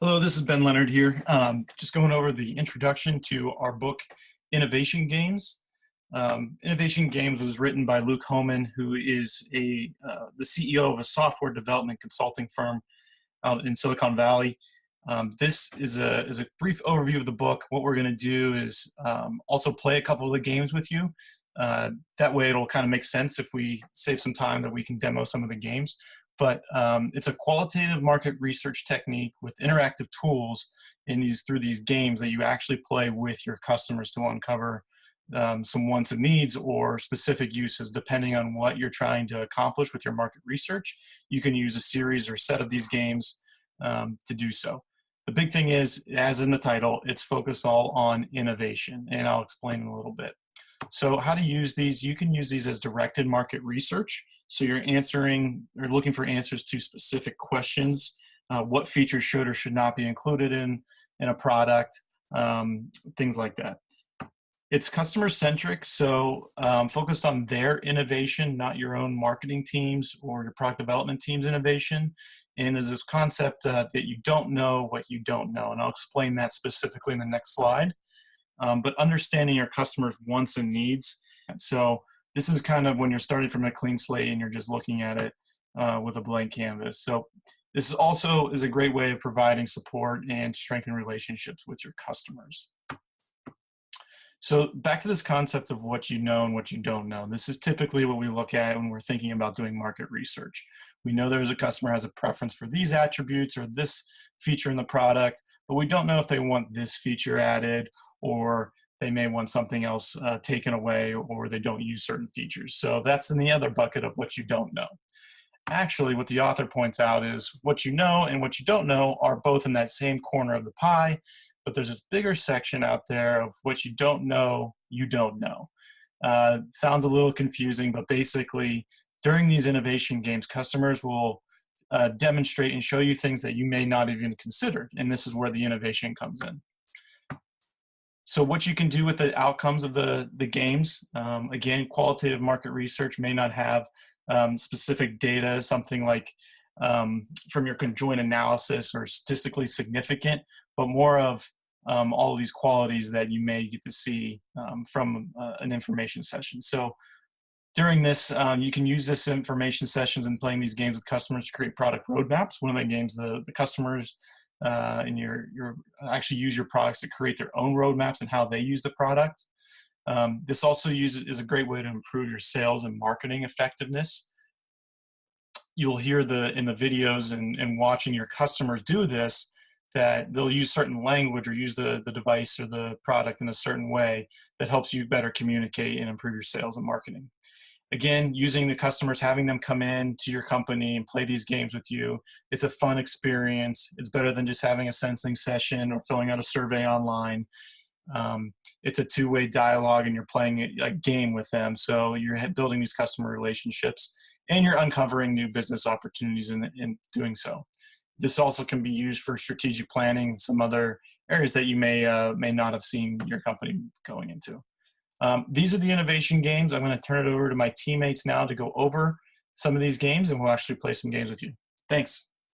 Hello, this is Ben Leonard here. Just going over the introduction to our book, Innovation Games. Innovation Games was written by Luke Homan, who is the CEO of a software development consulting firm out in Silicon Valley. This is a brief overview of the book. What we're going to do is also play a couple of the games with you. That way it'll kind of make sense if we save some time that we can demo some of the games. But it's a qualitative market research technique with interactive tools through these games that you actually play with your customers to uncover some wants and needs or specific uses depending on what you're trying to accomplish with your market research. You can use a series or set of these games to do so. The big thing is, as in the title, it's focused all on innovation, and I'll explain in a little bit. So how to use these, you can use these as directed market research. So you're looking for answers to specific questions. What features should or should not be included in a product, things like that. It's customer-centric, so focused on their innovation, not your own marketing teams or your product development team's innovation. And there's this concept that you don't know what you don't know, and I'll explain that specifically in the next slide. But understanding your customers' wants and needs. And so this is kind of when you're starting from a clean slate and you're just looking at it with a blank canvas. So this also is a great way of providing support and strengthening relationships with your customers. So back to this concept of what you know and what you don't know. This is typically what we look at when we're thinking about doing market research. We know there's a customer has a preference for these attributes or this feature in the product, but we don't know if they want this feature added, or they may want something else taken away, or they don't use certain features. So that's in the other bucket of what you don't know. Actually, what the author points out is what you know and what you don't know are both in that same corner of the pie, but there's this bigger section out there of what you don't know, you don't know. Sounds a little confusing, but basically during these innovation games, customers will demonstrate and show you things that you may not even consider, and this is where the innovation comes in. So what you can do with the outcomes of the games, again, qualitative market research may not have specific data, something like from your conjoint analysis or statistically significant, but more of all of these qualities that you may get to see from an information session. So during this, you can use this information sessions and playing these games with customers to create product roadmaps. One of the games, the customers and your actually use your products to create their own roadmaps and how they use the product. This also is a great way to improve your sales and marketing effectiveness. You'll hear in the videos and watching your customers do this, that they'll use certain language or use the device or the product in a certain way that helps you better communicate and improve your sales and marketing. Again, using the customers, having them come in to your company and play these games with you, it's a fun experience. It's better than just having a sensing session or filling out a survey online. It's a two-way dialogue and you're playing a game with them. So you're building these customer relationships and you're uncovering new business opportunities in doing so. This also can be used for strategic planning and some other areas that you may not have seen your company going into. These are the innovation games. I'm going to turn it over to my teammates now to go over some of these games, and we'll actually play some games with you. Thanks.